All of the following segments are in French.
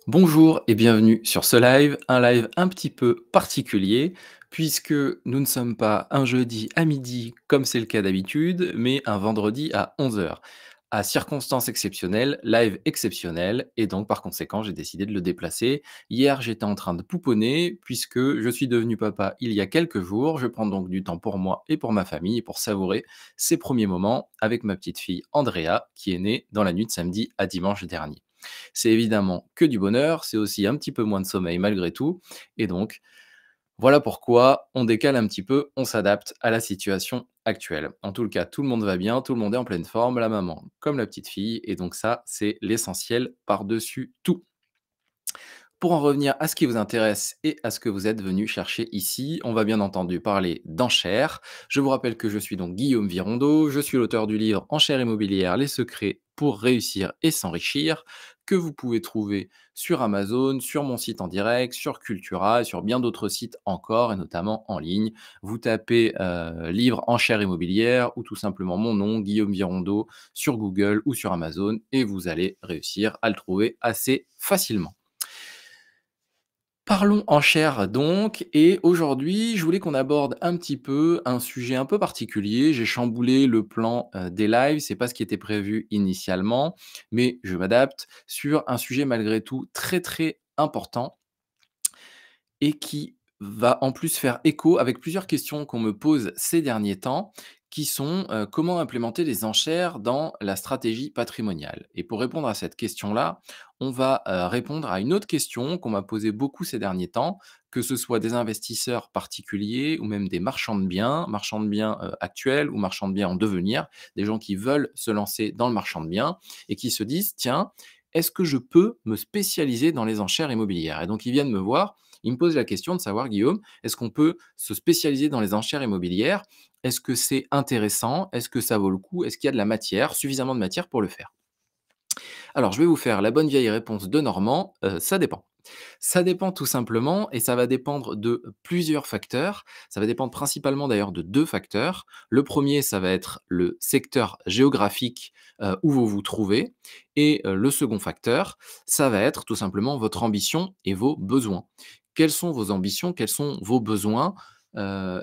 Bonjour et bienvenue sur ce live, un live un petit peu particulier puisque nous ne sommes pas un jeudi à midi comme c'est le cas d'habitude, mais un vendredi à 11 heures. À circonstances exceptionnelles, live exceptionnel et donc par conséquent j'ai décidé de le déplacer. Hier j'étais en train de pouponner puisque je suis devenu papa il y a quelques jours. Je prends donc du temps pour moi et pour ma famille pour savourer ces premiers moments avec ma petite fille Andrea qui est née dans la nuit de samedi à dimanche dernier. C'est évidemment que du bonheur, c'est aussi un petit peu moins de sommeil malgré tout et donc voilà pourquoi on décale un petit peu, on s'adapte à la situation actuelle. En tout cas, tout le monde va bien, tout le monde est en pleine forme, la maman comme la petite fille et donc ça, c'est l'essentiel par-dessus tout. Pour en revenir à ce qui vous intéresse et à ce que vous êtes venu chercher ici, on va bien entendu parler d'enchères. Je vous rappelle que je suis donc Guillaume Virondeau, je suis l'auteur du livre Enchères immobilières, les secrets pour réussir et s'enrichir, que vous pouvez trouver sur Amazon, sur mon site en direct, sur Cultura, et sur bien d'autres sites encore, et notamment en ligne. Vous tapez livre Enchères immobilières ou tout simplement mon nom, Guillaume Virondeau, sur Google ou sur Amazon, et vous allez réussir à le trouver assez facilement. Parlons enchères donc, et aujourd'hui, je voulais qu'on aborde un petit peu un sujet un peu particulier. J'ai chamboulé le plan des lives, c'est pas ce qui était prévu initialement, mais je m'adapte sur un sujet malgré tout très très important et qui va en plus faire écho avec plusieurs questions qu'on me pose ces derniers temps, qui sont comment implémenter les enchères dans la stratégie patrimoniale. Et pour répondre à cette question-là, on va répondre à une autre question qu'on m'a posée beaucoup ces derniers temps, que ce soit des investisseurs particuliers ou même des marchands de biens actuels ou marchands de biens en devenir, des gens qui veulent se lancer dans le marchand de biens et qui se disent, tiens, est-ce que je peux me spécialiser dans les enchères immobilières? Et donc ils viennent me voir, ils me posent la question de savoir, Guillaume, est-ce qu'on peut se spécialiser dans les enchères immobilières? Est-ce que c'est intéressant? Est-ce que ça vaut le coup? Est-ce qu'il y a de la matière, suffisamment de matière pour le faire? Alors, je vais vous faire la bonne vieille réponse de Normand, ça dépend. Ça dépend tout simplement et ça va dépendre de plusieurs facteurs. Ça va dépendre principalement d'ailleurs de 2 facteurs. Le premier, ça va être le secteur géographique, où vous vous trouvez et le second facteur, ça va être tout simplement votre ambition et vos besoins. Quelles sont vos ambitions? Quels sont vos besoins?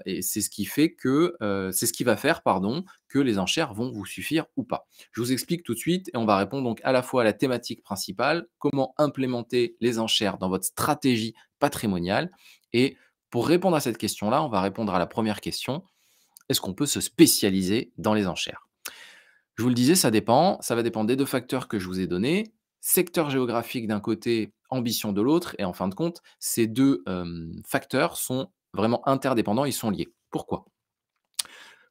Et c'est ce qui fait que, c'est ce qui va faire, pardon, que les enchères vont vous suffire ou pas. Je vous explique tout de suite et on va répondre donc à la fois à la thématique principale, comment implémenter les enchères dans votre stratégie patrimoniale. Et pour répondre à cette question-là, on va répondre à la première question, est-ce qu'on peut se spécialiser dans les enchères? Je vous le disais, ça dépend, ça va dépendre des 2 facteurs que je vous ai donnés, secteur géographique d'un côté, ambition de l'autre et en fin de compte, ces 2 facteurs sont vraiment interdépendants, ils sont liés. Pourquoi?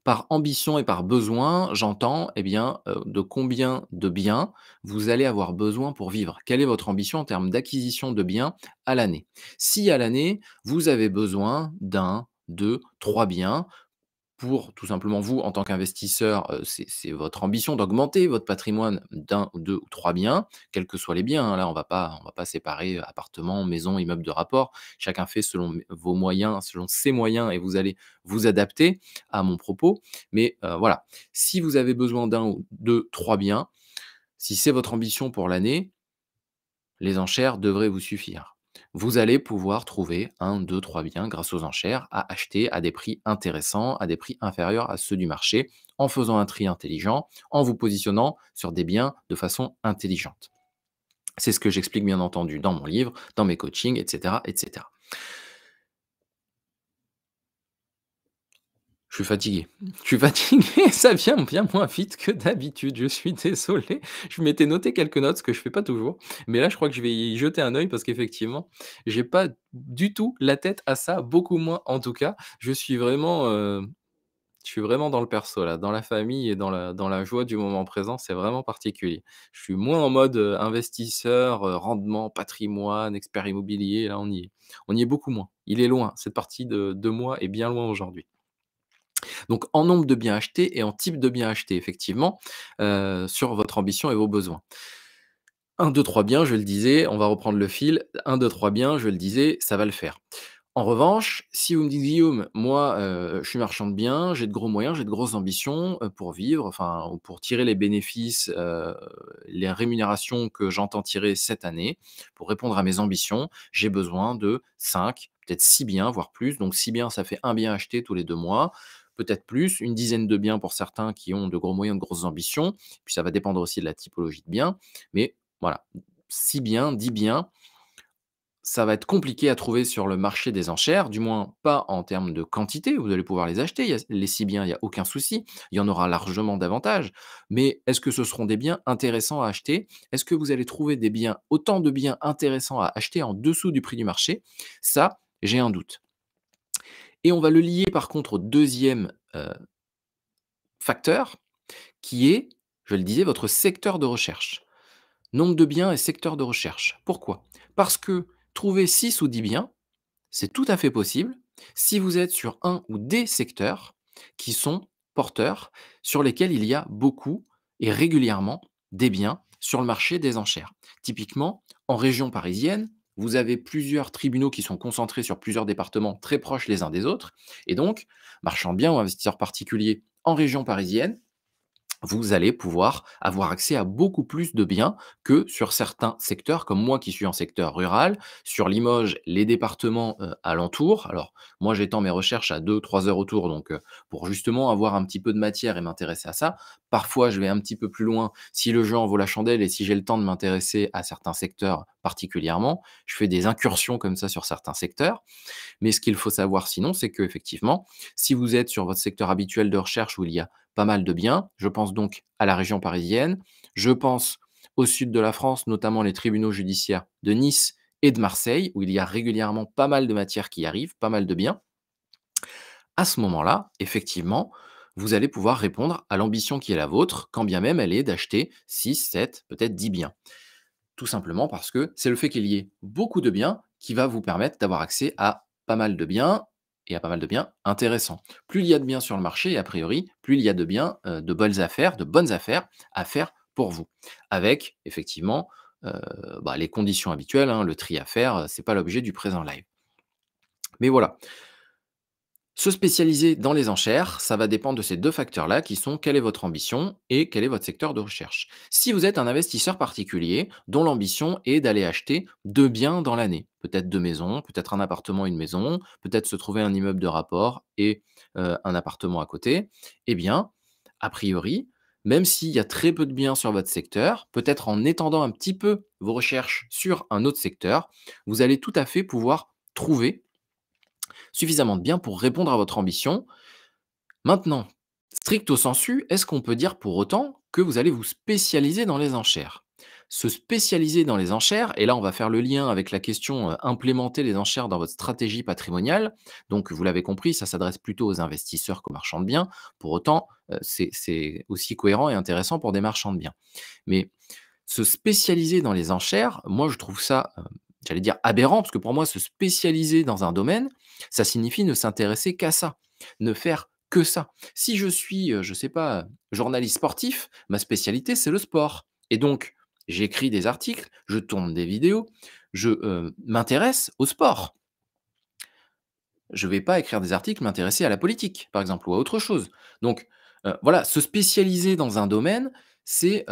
Par ambition et par besoin, j'entends, eh bien, de combien de biens vous allez avoir besoin pour vivre. Quelle est votre ambition en termes d'acquisition de biens à l'année? Si à l'année, vous avez besoin d'1, 2, 3 biens pour tout simplement vous, en tant qu'investisseur, c'est votre ambition d'augmenter votre patrimoine d'1 ou 2 ou 3 biens, quels que soient les biens, hein. Là, on va pas séparer, appartements, maisons, immeubles de rapport. Chacun fait selon vos moyens, selon ses moyens et vous allez vous adapter à mon propos. Mais, voilà, si vous avez besoin d'1 ou 2, 3 biens, si c'est votre ambition pour l'année, les enchères devraient vous suffire. Vous allez pouvoir trouver 1, 2, 3 biens grâce aux enchères à acheter à des prix intéressants, à des prix inférieurs à ceux du marché, en faisant un tri intelligent, en vous positionnant sur des biens de façon intelligente. C'est ce que j'explique bien entendu dans mon livre, dans mes coachings, etc., etc. Je suis fatigué. Je suis fatigué, ça vient bien moins vite que d'habitude, je suis désolé. Je m'étais noté quelques notes, ce que je fais pas toujours, mais là, je crois que je vais y jeter un œil parce qu'effectivement, j'ai pas du tout la tête à ça, beaucoup moins en tout cas. Je suis vraiment dans le perso là, dans la famille et dans la joie du moment présent, c'est vraiment particulier. Je suis moins en mode, investisseur, rendement, patrimoine, expert immobilier, là, on y est beaucoup moins. Il est loin, cette partie de moi est bien loin aujourd'hui. Donc en nombre de biens achetés et en type de biens achetés effectivement, sur votre ambition et vos besoins. 1, 2, 3 biens, je le disais, on va reprendre le fil. 1, 2, 3 biens, je le disais, ça va le faire. En revanche, si vous me dites: «Guillaume, moi, je suis marchand de biens, j'ai de gros moyens, j'ai de grosses ambitions, pour vivre, enfin, ou pour tirer les bénéfices, les rémunérations que j'entends tirer cette année, pour répondre à mes ambitions, j'ai besoin de 5, peut-être 6 biens, voire plus». Donc 6 biens, ça fait un bien acheté tous les 2 mois, peut-être plus, une dizaine de biens pour certains qui ont de gros moyens, de grosses ambitions. Puis ça va dépendre aussi de la typologie de biens. Mais voilà, 6 biens, 10 biens, ça va être compliqué à trouver sur le marché des enchères, du moins pas en termes de quantité, vous allez pouvoir les acheter, il y a les 6 biens, il y a aucun souci, il y en aura largement davantage. Mais est-ce que ce seront des biens intéressants à acheter? Est-ce que vous allez trouver des biens autant de biens intéressants à acheter en dessous du prix du marché? Ça, j'ai un doute. Et on va le lier par contre au deuxième facteur qui est, je le disais, votre secteur de recherche. Nombre de biens et secteur de recherche. Pourquoi? Parce que trouver 6 ou 10 biens, c'est tout à fait possible si vous êtes sur un ou des secteurs qui sont porteurs, sur lesquels il y a beaucoup et régulièrement des biens sur le marché des enchères. Typiquement, en région parisienne, vous avez plusieurs tribunaux qui sont concentrés sur plusieurs départements très proches les uns des autres. Et donc, marchand de biens ou investisseurs particuliers en région parisienne, vous allez pouvoir avoir accès à beaucoup plus de biens que sur certains secteurs, comme moi qui suis en secteur rural. Sur Limoges, les départements alentours. Alors, moi, j'étends mes recherches à 2, 3 heures autour, donc pour justement avoir un petit peu de matière et m'intéresser à ça. Parfois, je vais un petit peu plus loin si le jeu en vaut la chandelle et si j'ai le temps de m'intéresser à certains secteurs particulièrement. Je fais des incursions comme ça sur certains secteurs. Mais ce qu'il faut savoir sinon, c'est qu'effectivement, si vous êtes sur votre secteur habituel de recherche où il y a pas mal de biens, je pense donc à la région parisienne, je pense au sud de la France, notamment les tribunaux judiciaires de Nice et de Marseille, où il y a régulièrement pas mal de matières qui arrivent, pas mal de biens. À ce moment-là, effectivement, vous allez pouvoir répondre à l'ambition qui est la vôtre, quand bien même elle est d'acheter 6, 7, peut-être 10 biens. Tout simplement parce que c'est le fait qu'il y ait beaucoup de biens qui va vous permettre d'avoir accès à pas mal de biens et à pas mal de biens intéressants. Plus il y a de biens sur le marché, a priori, plus il y a de biens, de bonnes affaires à faire pour vous. Avec effectivement, heu, les conditions habituelles, hein, le tri à faire, c'est pas l'objet du présent live. Mais voilà, se spécialiser dans les enchères, ça va dépendre de ces 2 facteurs-là qui sont quelle est votre ambition et quel est votre secteur de recherche. Si vous êtes un investisseur particulier dont l'ambition est d'aller acheter 2 biens dans l'année, peut-être 2 maisons, peut-être un appartement, une maison, peut-être se trouver un immeuble de rapport et un appartement à côté, eh bien, a priori, même s'il y a très peu de biens sur votre secteur, peut-être en étendant un petit peu vos recherches sur un autre secteur, vous allez tout à fait pouvoir trouver suffisamment de biens pour répondre à votre ambition. Maintenant, stricto sensu, est-ce qu'on peut dire pour autant que vous allez vous spécialiser dans les enchères? Se spécialiser dans les enchères, et là on va faire le lien avec la question implémenter les enchères dans votre stratégie patrimoniale. Donc vous l'avez compris, ça s'adresse plutôt aux investisseurs qu'aux marchands de biens. Pour autant, c'est aussi cohérent et intéressant pour des marchands de biens. Mais se spécialiser dans les enchères, moi je trouve ça, j'allais dire aberrant, parce que pour moi se spécialiser dans un domaine, ça signifie ne s'intéresser qu'à ça, ne faire que ça. Si je suis, je sais pas, journaliste sportif, ma spécialité c'est le sport et donc j'écris des articles, je tourne des vidéos, je, m'intéresse au sport. Je vais pas écrire des articles, m'intéresser à la politique, par exemple, ou à autre chose. Donc, voilà, se spécialiser dans un domaine, c'est,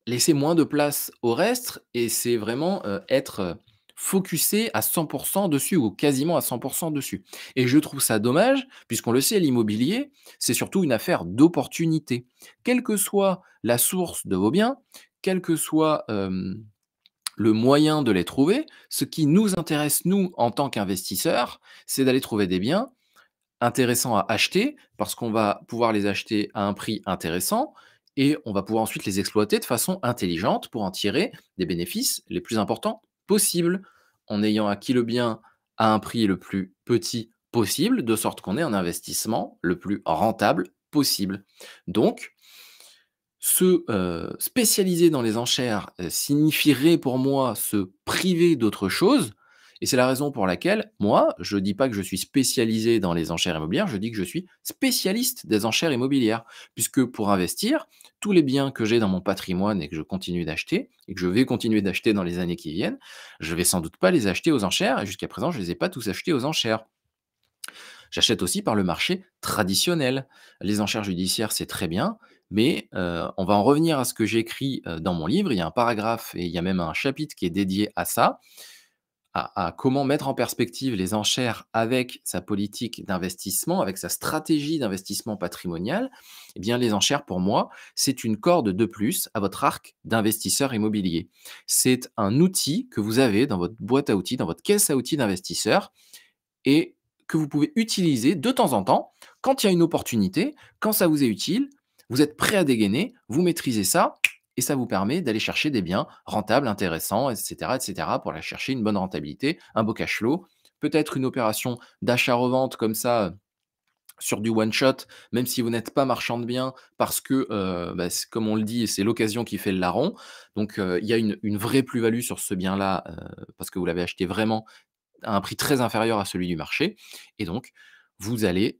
laisser moins de place au reste et c'est vraiment, être, focusé à 100 dessus ou quasiment à 100 dessus et je trouve ça dommage puisqu'on le sait, l'immobilier, c'est surtout une affaire d'opportunité. Quelle que soit la source de vos biens, quel que soit, le moyen de les trouver, ce qui nous intéresse, nous, en tant qu'investisseurs, c'est d'aller trouver des biens intéressants à acheter parce qu'on va pouvoir les acheter à un prix intéressant et on va pouvoir ensuite les exploiter de façon intelligente pour en tirer des bénéfices les plus importants possibles, en ayant acquis le bien à un prix le plus petit possible, de sorte qu'on ait un investissement le plus rentable possible. Donc, se spécialiser dans les enchères signifierait pour moi se priver d'autre chose Et c'est la raison pour laquelle, moi, je ne dis pas que je suis spécialisé dans les enchères immobilières, je dis que je suis spécialiste des enchères immobilières. Puisque pour investir, tous les biens que j'ai dans mon patrimoine et que je continue d'acheter, et que je vais continuer d'acheter dans les années qui viennent, je vais sans doute pas les acheter aux enchères, et jusqu'à présent, je ne les ai pas tous achetés aux enchères. J'achète aussi par le marché traditionnel. Les enchères judiciaires, c'est très bien, mais on va en revenir à ce que j'écris, dans mon livre. Il y a un paragraphe et il y a même un chapitre qui est dédié à ça, à comment mettre en perspective les enchères avec sa politique d'investissement, avec sa stratégie d'investissement patrimonial. Eh bien, les enchères, pour moi, c'est une corde de plus à votre arc d'investisseur immobilier. C'est un outil que vous avez dans votre boîte à outils, dans votre caisse à outils d'investisseur et que vous pouvez utiliser de temps en temps, quand il y a une opportunité, quand ça vous est utile, vous êtes prêt à dégainer, vous maîtrisez ça et ça vous permet d'aller chercher des biens rentables, intéressants, et cetera, pour aller chercher une bonne rentabilité, un beau cash flow, peut-être une opération d'achat-revente comme ça, sur du one shot, même si vous n'êtes pas marchand de biens parce que, bah, c comme on le dit, c'est l'occasion qui fait le larron. Donc, il y a une vraie plus-value sur ce bien-là, parce que vous l'avez acheté vraiment à un prix très inférieur à celui du marché et donc vous allez,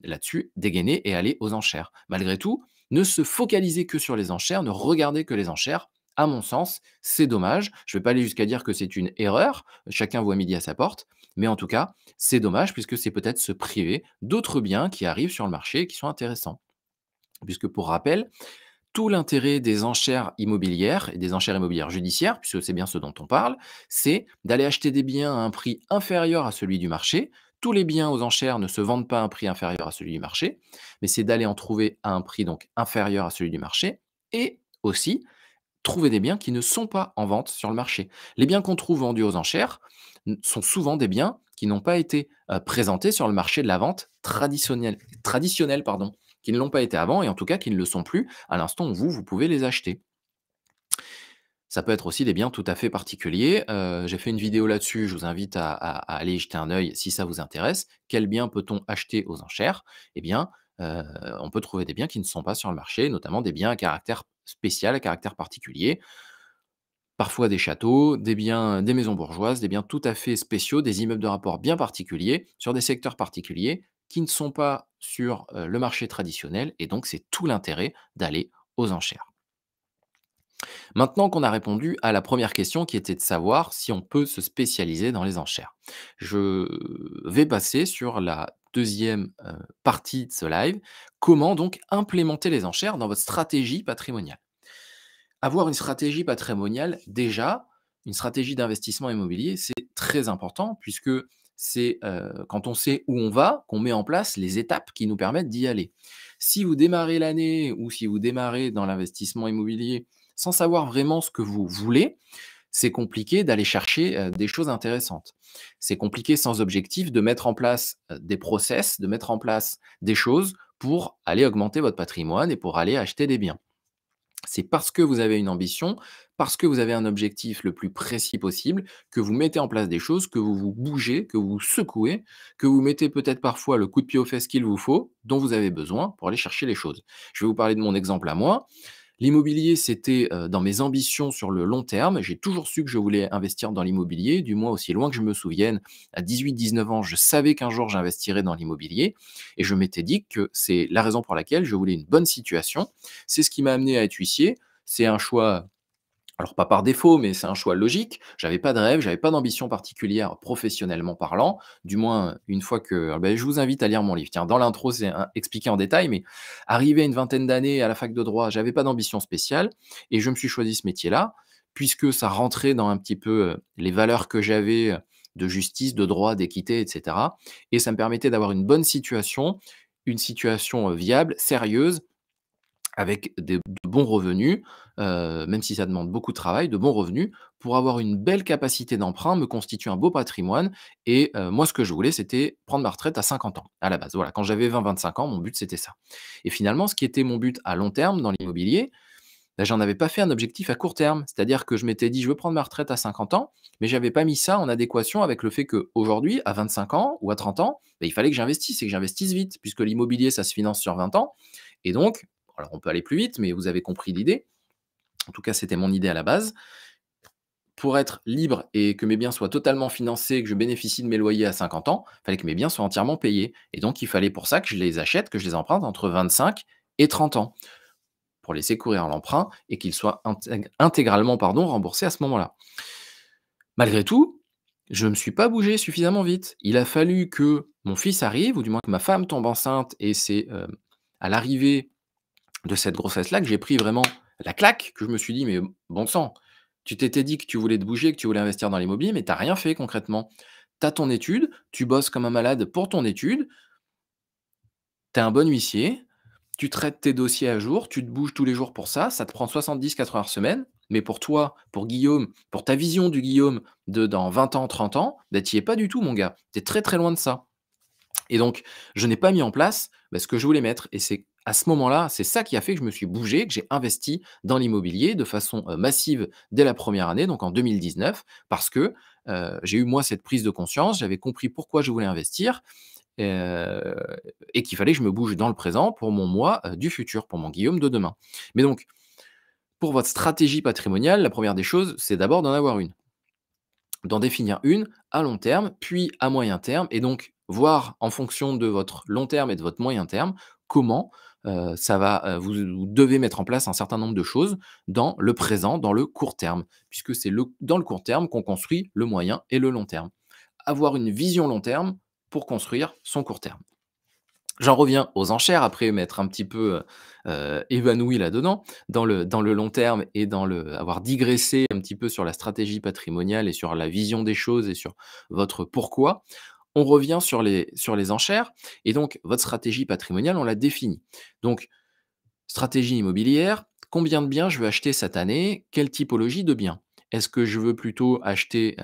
là-dessus dégainer et aller aux enchères. Malgré tout, ne se focalisez que sur les enchères, ne regardez que les enchères. À mon sens, c'est dommage. Je ne vais pas aller jusqu'à dire que c'est une erreur, chacun voit midi à sa porte, mais en tout cas, c'est dommage puisque c'est peut-être se priver d'autres biens qui arrivent sur le marché et qui sont intéressants. Puisque pour rappel, tout l'intérêt des enchères immobilières et des enchères immobilières judiciaires, puisque c'est bien ce dont on parle, c'est d'aller acheter des biens à un prix inférieur à celui du marché. Tous les biens aux enchères ne se vendent pas à un prix inférieur à celui du marché, mais c'est d'aller en trouver à un prix donc inférieur à celui du marché et aussi trouver des biens qui ne sont pas en vente sur le marché. Les biens qu'on trouve vendus aux enchères sont souvent des biens qui n'ont pas été présentés sur le marché de la vente traditionnelle, pardon, qui ne l'ont pas été avant et en tout cas qui ne le sont plus à l'instant où vous pouvez les acheter. Ça peut être aussi des biens tout à fait particuliers. J'ai fait une vidéo là-dessus, je vous invite à aller y jeter un œil si ça vous intéresse. Quels biens peut-on acheter aux enchères? Eh bien, heu, on peut trouver des biens qui ne sont pas sur le marché, notamment des biens à caractère spécial, à caractère particulier. Parfois des châteaux, des biens, des maisons bourgeoises, des biens tout à fait spéciaux, des immeubles de rapport bien particuliers, sur des secteurs particuliers qui ne sont pas sur, le marché traditionnel et donc c'est tout l'intérêt d'aller aux enchères. Maintenant qu'on a répondu à la première question qui était de savoir si on peut se spécialiser dans les enchères. Je vais passer sur la deuxième partie de ce live. Comment donc implémenter les enchères dans votre stratégie patrimoniale? Avoir une stratégie patrimoniale, déjà, une stratégie d'investissement immobilier, c'est très important puisque c'est, quand on sait où on va, qu'on met en place les étapes qui nous permettent d'y aller. Si vous démarrez l'année ou si vous démarrez dans l'investissement immobilier sans savoir vraiment ce que vous voulez, c'est compliqué d'aller chercher, des choses intéressantes. C'est compliqué sans objectif de mettre en place, des process, de mettre en place des choses pour aller augmenter votre patrimoine et pour aller acheter des biens. C'est parce que vous avez une ambition, parce que vous avez un objectif le plus précis possible, que vous mettez en place des choses, que vous vous bougez, que vous vous secouez, que vous mettez peut-être parfois le coup de pied aux fesses qu'il vous faut, dont vous avez besoin pour aller chercher les choses. Je vais vous parler de mon exemple à moi. L'immobilier, c'était, dans mes ambitions sur le long terme. J'ai toujours su que je voulais investir dans l'immobilier, du moins aussi loin que je me souvienne. À 18-19 ans, je savais qu'un jour j'investirais dans l'immobilier et je m'étais dit que c'est la raison pour laquelle je voulais une bonne situation. C'est ce qui m'a amené à être huissier. C'est un choix, alors pas par défaut, mais c'est un choix logique. J'avais pas de rêve, j'avais pas d'ambition particulière professionnellement parlant, du moins une fois que je vous invite à lire mon livre. Tiens, dans l'intro, c'est expliqué en détail, mais arrivé à une vingtaine d'années à la fac de droit, j'avais pas d'ambition spéciale et je me suis choisi ce métier-là, puisque ça rentrait dans un petit peu, les valeurs que j'avais, de justice, de droit, d'équité et cetera et ça me permettait d'avoir une situation, viable, sérieuse avec de bons revenus, même si ça demande beaucoup de travail, de bons revenus pour avoir une belle capacité d'emprunt, me constituer un beau patrimoine et moi ce que je voulais c'était prendre ma retraite à 50 ans, à la base. Voilà, quand j'avais 20-25 ans, mon but c'était ça et finalement ce qui était mon but à long terme dans l'immobilier, j'en avais pas fait un objectif à court terme. C'est-à-dire que je m'étais dit: «Je veux prendre ma retraite à 50 ans», mais j'avais pas mis ça en adéquation avec le fait qu'aujourd'hui, à 25 ans ou à 30 ans, il fallait que j'investisse et que j'investisse vite puisque l'immobilier ça se finance sur 20 ans et donc alors on peut aller plus vite, mais vous avez compris l'idée. En tout cas, c'était mon idée à la base. pour être libre et que mes biens soient totalement financés, que je bénéficie de mes loyers à 50 ans, il fallait que mes biens soient entièrement payés et donc il fallait pour ça que je les achète, que je les emprunte entre 25 et 30 ans pour laisser courir l'emprunt et qu'ils soient intégralement remboursés à ce moment-là. Malgré tout, je ne me suis pas bougé suffisamment vite. Il a fallu que mon fils arrive ou du moins que ma femme tombe enceinte et c'est, à l'arrivée de cette grossesse-là que j'ai pris vraiment la claque, que je me suis dit: «Mais bon sang, tu t'étais dit que tu voulais te bouger, que tu voulais investir dans l'immobilier, mais tu as rien fait concrètement. Tu as ton étude, tu bosses comme un malade pour ton étude, tu es un bon huissier, tu traites tes dossiers à jour, tu te bouges tous les jours pour ça te prend 70-80 heures semaine, mais pour toi, pour Guillaume, pour ta vision du Guillaume de dans 20 ans, 30 ans, bah, tu y es pas du tout mon gars. Tu es très, très loin de ça». Et donc, je n'ai pas mis en place, ce que je voulais mettre et c'est à ce moment-là, c'est ça qui a fait que je me suis bougé, que j'ai investi dans l'immobilier de façon, massive dès la première année, donc en 2019 parce que, j'ai eu moi cette prise de conscience, j'avais compris pourquoi je voulais investir, heu et qu'il fallait que je me bouge dans le présent pour mon moi, du futur, pour mon Guillaume de demain. Mais donc, pour votre stratégie patrimoniale, la première des choses, c'est d'abord d'en avoir une. D'en définir une à long terme, puis à moyen terme et donc voir en fonction de votre long terme et de votre moyen terme, comment, ça va, vous devez mettre en place un certain nombre de choses dans le présent, dans le court terme, puisque c'est dans le court terme qu'on construit le moyen et le long terme. Avoir une vision long terme pour construire son court terme. J'en reviens aux enchères après m'être un petit peu, évanoui là-dedans, dans le long terme et dans le avoir digressé un petit peu sur la stratégie patrimoniale et sur la vision des choses et sur votre pourquoi. On revient sur les enchères et donc votre stratégie patrimoniale, on l'a définie. Donc stratégie immobilière, combien de biens je veux acheter cette année? Quelle typologie de biens? Est-ce que je veux plutôt acheter,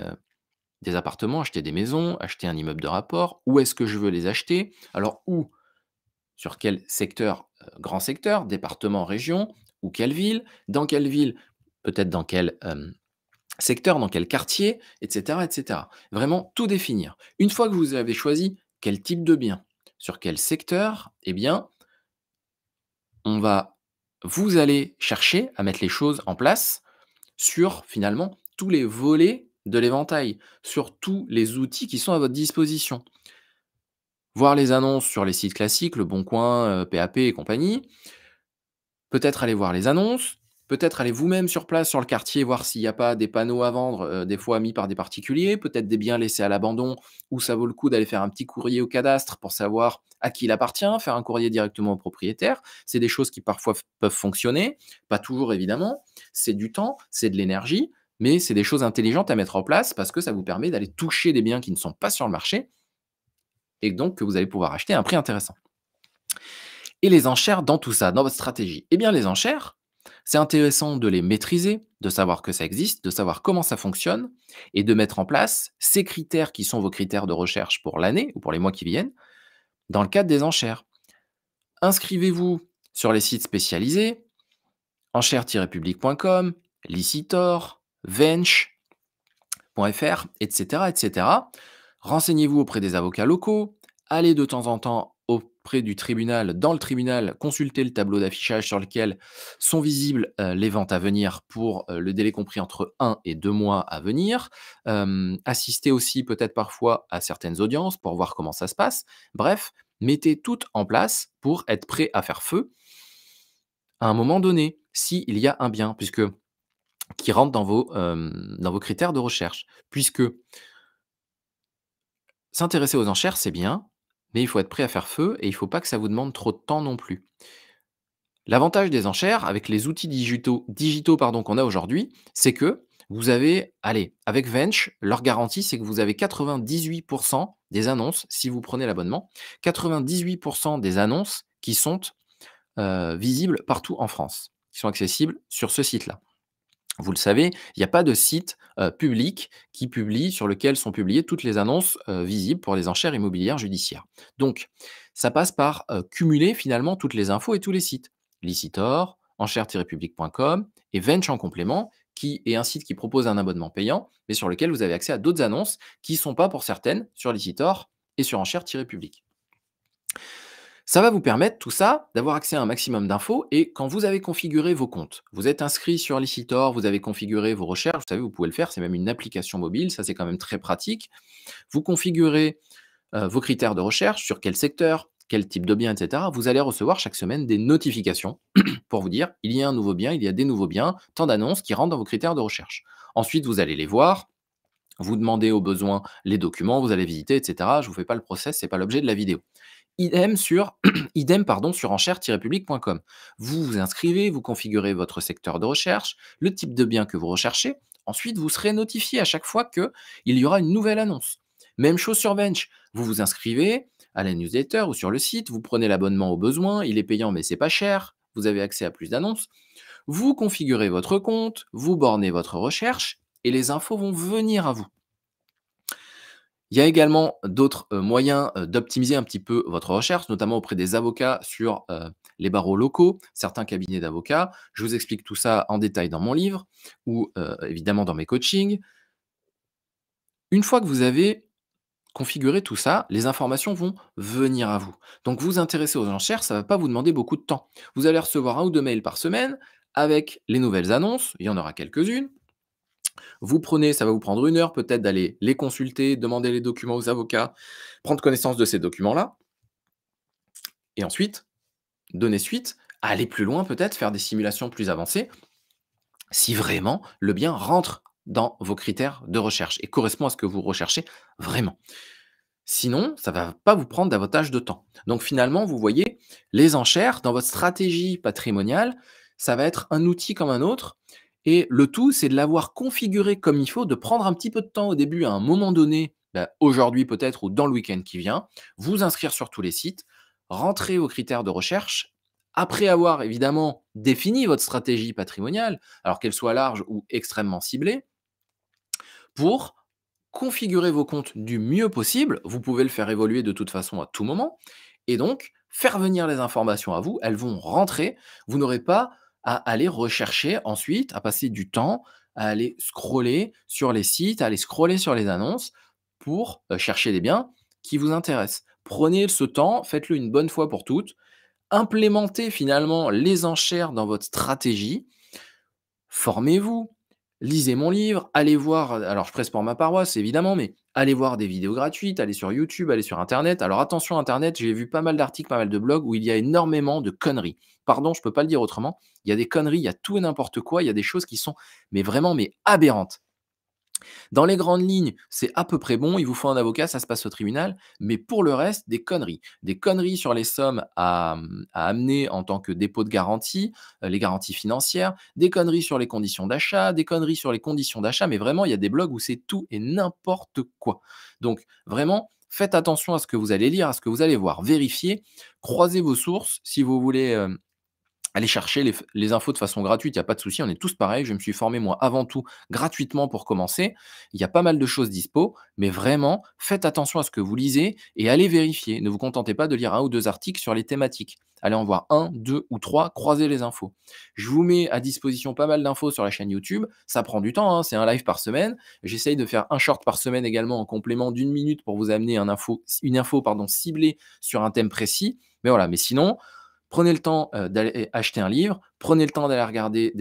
des appartements, acheter des maisons, acheter un immeuble de rapport? Où est-ce que je veux les acheter? Alors où? Sur quel secteur, grand secteur, département, région ou quelle ville? Dans quelle ville? Peut-être dans quel, secteur, dans quel quartier? Et cetera, et cetera. Vraiment tout définir. Une fois que vous avez choisi quel type de bien, sur quel secteur, eh bien, on va vous allez chercher à mettre les choses en place sur, finalement, tous les volets de l'éventail, sur tous les outils qui sont à votre disposition. Voir les annonces sur les sites classiques, Le Bon Coin, PAP et compagnie. Peut-être aller voir les annonces, peut-être aller vous-même sur place, sur le quartier, voir s'il n'y a pas des panneaux à vendre, des fois mis par des particuliers, peut-être des biens laissés à l'abandon où ça vaut le coup d'aller faire un petit courrier au cadastre pour savoir à qui il appartient, faire un courrier directement au propriétaire. C'est des choses qui parfois peuvent fonctionner, pas toujours évidemment. C'est du temps, c'est de l'énergie, mais c'est des choses intelligentes à mettre en place parce que ça vous permet d'aller toucher des biens qui ne sont pas sur le marché et donc que vous allez pouvoir acheter à un prix intéressant. Et les enchères dans tout ça, dans votre stratégie? Eh bien, les enchères, c'est intéressant de les maîtriser, de savoir que ça existe, de savoir comment ça fonctionne et de mettre en place ces critères qui sont vos critères de recherche pour l'année ou pour les mois qui viennent dans le cadre des enchères. Inscrivez-vous sur les sites spécialisés, enchères-public.com, Licitor, Vench.fr, etc., etc. Renseignez-vous auprès des avocats locaux, allez de temps en temps auprès du tribunal, dans le tribunal, consulter le tableau d'affichage sur lequel sont visibles les ventes à venir pour le délai compris entre 1 et 2 mois à venir. Assistez aussi peut-être parfois à certaines audiences pour voir comment ça se passe. Bref, mettez tout en place pour être prêt à faire feu à un moment donné, s'il y a un bien, puisque qui rentre dans vos critères de recherche. Puisque s'intéresser aux enchères, c'est bien, mais il faut être prêt à faire feu et il ne faut pas que ça vous demande trop de temps non plus. L'avantage des enchères avec les outils digitaux pardon, qu'on a aujourd'hui, c'est que vous avez, allez, avec Vench, leur garantie, c'est que vous avez 98% des annonces, si vous prenez l'abonnement, 98% des annonces qui sont visibles partout en France, qui sont accessibles sur ce site-là. Vous le savez, il n'y a pas de site, public qui publie sur lequel sont publiées toutes les annonces, visibles pour les enchères immobilières judiciaires. Donc ça passe par, cumuler finalement toutes les infos et tous les sites. Licitor, enchères-public.com et Vench en complément, qui est un site qui propose un abonnement payant, mais sur lequel vous avez accès à d'autres annonces qui ne sont pas pour certaines sur Licitor et sur enchères-public. Ça va vous permettre tout ça, d'avoir accès à un maximum d'infos et quand vous avez configuré vos comptes, vous êtes inscrit sur Licitor, vous avez configuré vos recherches, vous savez, vous pouvez le faire, c'est même une application mobile, ça c'est quand même très pratique. Vous configurez vos critères de recherche, sur quel secteur, quel type de bien, et cetera. Vous allez recevoir chaque semaine des notifications pour vous dire: «Il y a un nouveau bien, il y a des nouveaux biens, tant d'annonces qui rentrent dans vos critères de recherche». Ensuite, vous allez les voir, vous demandez au besoin les documents, vous allez visiter, et cetera. Je ne vous fais pas le process, c'est pas l'objet de la vidéo. Idem sur idem pardon, sur enchères-public.com. Vous vous inscrivez, vous configurez votre secteur de recherche, le type de bien que vous recherchez. Ensuite, vous serez notifié à chaque fois qu'il y aura une nouvelle annonce. Même chose sur Bench. Vous vous inscrivez à la newsletter ou sur le site, vous prenez l'abonnement au besoin, il est payant mais c'est pas cher, vous avez accès à plus d'annonces. Vous configurez votre compte, vous bornez votre recherche et les infos vont venir à vous. Il y a également d'autres, moyens, d'optimiser un petit peu votre recherche, notamment auprès des avocats sur, les barreaux locaux, certains cabinets d'avocats. Je vous explique tout ça en détail dans mon livre ou, évidemment dans mes coachings. Une fois que vous avez configuré tout ça, les informations vont venir à vous. Donc vous intéresser aux enchères, ça ne va pas vous demander beaucoup de temps. Vous allez recevoir un ou 2 mails par semaine avec les nouvelles annonces, il y en aura quelques-unes. Vous prenez, ça va vous prendre 1 heure peut-être d'aller les consulter, demander les documents aux avocats, prendre connaissance de ces documents-là et ensuite donner suite, aller plus loin peut-être, faire des simulations plus avancées, si vraiment le bien rentre dans vos critères de recherche et correspond à ce que vous recherchez vraiment. Sinon, ça ne va pas vous prendre davantage de temps. Donc finalement, vous voyez, les enchères dans votre stratégie patrimoniale, ça va être un outil comme un autre et le tout, c'est de l'avoir configuré comme il faut, de prendre un petit peu de temps au début à un moment donné, aujourd'hui peut-être ou dans le week-end qui vient, vous inscrire sur tous les sites, rentrer vos critères de recherche. Après avoir évidemment défini votre stratégie patrimoniale, alors qu'elle soit large ou extrêmement ciblée, pour configurer vos comptes du mieux possible. Vous pouvez le faire évoluer de toute façon à tout moment et donc faire venir les informations à vous, elles vont rentrer. Vous n'aurez pas à aller rechercher ensuite, à passer du temps, à aller scroller sur les sites, à aller scroller sur les annonces pour, chercher des biens qui vous intéressent. Prenez ce temps, faites-le une bonne fois pour toutes, implémentez finalement les enchères dans votre stratégie. Formez-vous, lisez mon livre, allez voir, alors je presse pour ma paroisse évidemment, mais allez voir des vidéos gratuites, allez sur YouTube, allez sur internet. Alors attention internet, j'ai vu pas mal d'articles, pas mal de blogs où il y a énormément de conneries. Pardon, je peux pas le dire autrement. Il y a des conneries, il y a tout et n'importe quoi, il y a des choses qui sont mais vraiment mais aberrantes. Dans les grandes lignes, c'est à peu près bon, il vous faut un avocat, ça se passe au tribunal, mais pour le reste, des conneries. Des conneries sur les sommes à amener en tant que dépôt de garantie, les garanties financières, des conneries sur les conditions d'achat, des conneries sur les conditions d'achat, mais vraiment, il y a des blogs où c'est tout et n'importe quoi. Donc vraiment, faites attention à ce que vous allez lire, à ce que vous allez voir. Vérifiez, croisez vos sources si vous voulez, allez chercher les infos de façon gratuite, il y a pas de souci, on est tous pareils. Je me suis formé moi avant tout gratuitement pour commencer. Il y a pas mal de choses dispo, mais vraiment faites attention à ce que vous lisez et allez vérifier. Ne vous contentez pas de lire un ou 2 articles sur les thématiques. Allez en voir un, 2 ou 3, croisez les infos. Je vous mets à disposition pas mal d'infos sur la chaîne YouTube. Ça prend du temps, hein, c'est un live par semaine. J'essaye de faire un short par semaine également en complément d'une minute pour vous amener une info pardon, ciblée sur un thème précis. Mais voilà, mais sinon, prenez le temps, d'aller acheter un livre, prenez le temps d'aller regarder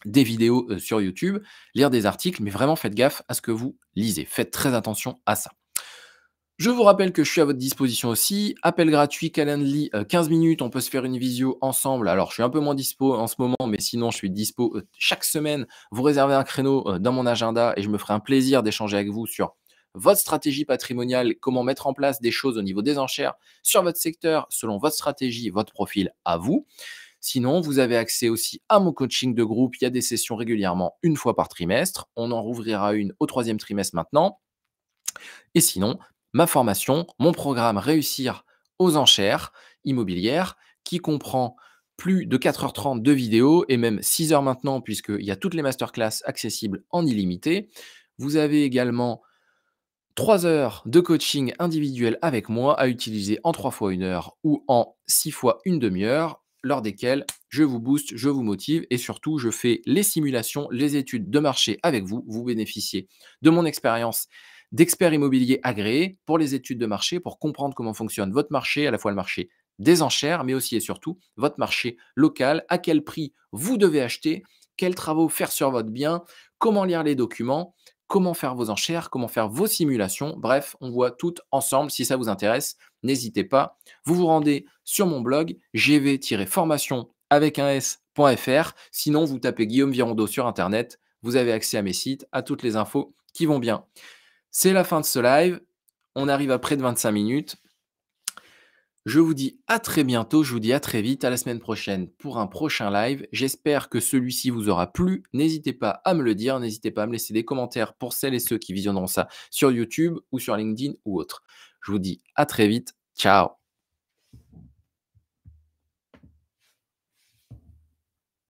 des vidéos, sur YouTube, lire des articles, mais vraiment faites gaffe à ce que vous lisez. Faites très attention à ça. Je vous rappelle que je suis à votre disposition aussi. Appel gratuit, Calendly, 15 minutes, on peut se faire une visio ensemble. Alors, je suis un peu moins dispo en ce moment, mais sinon, je suis dispo chaque semaine. Vous réservez un créneau dans mon agenda et je me ferai un plaisir d'échanger avec vous sur votre stratégie patrimoniale, comment mettre en place des choses au niveau des enchères sur votre secteur, selon votre stratégie, votre profil à vous. Sinon, vous avez accès aussi à mon coaching de groupe. Il y a des sessions régulièrement, une fois par trimestre. On en rouvrira une au troisième trimestre maintenant. Et sinon, ma formation, mon programme Réussir aux enchères immobilières qui comprend plus de 4h30 de vidéos et même 6 heures maintenant puisqu'il y a toutes les masterclass accessibles en illimité. Vous avez également 3 heures de coaching individuel avec moi à utiliser en 3 fois 1 heure ou en 6 fois une demi-heure, lors desquelles je vous booste, je vous motive et surtout je fais les simulations, les études de marché avec vous. Vous bénéficiez de mon expérience d'experts immobiliers agréés pour les études de marché, pour comprendre comment fonctionne votre marché, à la fois le marché des enchères, mais aussi et surtout votre marché local, à quel prix vous devez acheter, quels travaux faire sur votre bien, comment lire les documents, comment faire vos enchères, comment faire vos simulations. Bref, on voit tout ensemble. Si ça vous intéresse, n'hésitez pas. Vous vous rendez sur mon blog gv-formation avec un s.fr. Sinon, vous tapez Guillaume Virondeau sur Internet. Vous avez accès à mes sites, à toutes les infos qui vont bien. C'est la fin de ce live. On arrive à près de 25 minutes. Je vous dis à très bientôt, je vous dis à très vite, à la semaine prochaine pour un prochain live. J'espère que celui-ci vous aura plu. N'hésitez pas à me le dire, n'hésitez pas à me laisser des commentaires pour celles et ceux qui visionneront ça sur YouTube ou sur LinkedIn ou autre. Je vous dis à très vite. Ciao.